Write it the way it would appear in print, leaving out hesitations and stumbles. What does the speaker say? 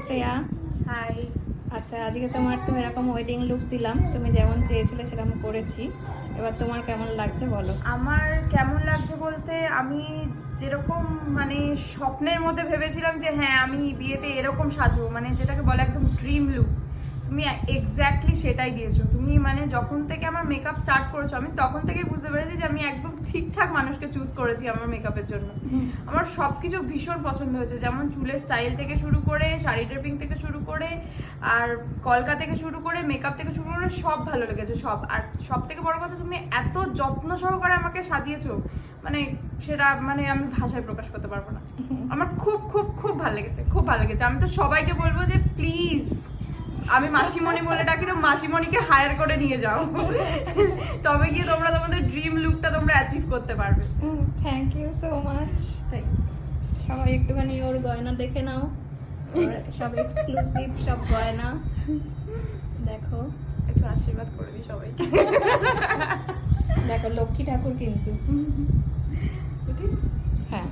Shreya, high. আচ্ছা আজকে তোমার তো এরকম ওয়েডিং লুক দিলাম, তুমি যেমন চেয়েছিলে সেরকম করেছি। এবার তোমার কেমন লাগছে বলো। আমার কেমন লাগছে বলতে, আমি যেরকম মানে স্বপ্নের মধ্যে ভেবেছিলাম যে হ্যাঁ আমি বিয়েতে এরকম সাজবো, মানে যেটাকে বলে একদম ড্রিম লুক, তুমি এক্স্যাক্টলি সেটাই দিয়েছো। তুমি মানে যখন থেকে আমার মেকআপ স্টার্ট করেছো আমি তখন থেকেই বুঝতে পেরেছি যে আমি একদম ঠিকঠাক মানুষকে চুজ করেছি আমার মেকআপের জন্য। আমার সব কিছু ভীষণ পছন্দ হয়েছে, যেমন চুলের স্টাইল থেকে শুরু করে, শাড়ি ড্রেপিং থেকে শুরু করে, আর কলকা থেকে শুরু করে, মেকআপ থেকে শুরু করে সব ভালো লেগেছে সব। আর সব থেকে বড় কথা, তুমি এত যত্ন সহকারে আমাকে সাজিয়েছো, মানে সেটা মানে আমি ভাষায় প্রকাশ করতে পারবো না। আমার খুব খুব খুব ভালো লেগেছে, খুব ভালো লেগেছে। আমি তো সবাইকে বলবো যে প্লিজ, আমি মাসিমণি বলে ডাকি, তো মাসিমণিকে হায়ার করে নিয়ে যাও, তবে গিয়ে তোমরা তোমাদের ড্রিম লুকটা তোমরা অ্যাচিভ করতে পারবে। Thank you so much. সবাই একটুখানি ওর গয়না দেখে নাও, ওর সব এক্সক্লুসিভ সব গয়না দেখো, একটু আশীর্বাদ করে দিই সবাইকে। দেখো লক্ষ্মী ঠাকুর কিন্তু। বুঝলি? হ্যাঁ।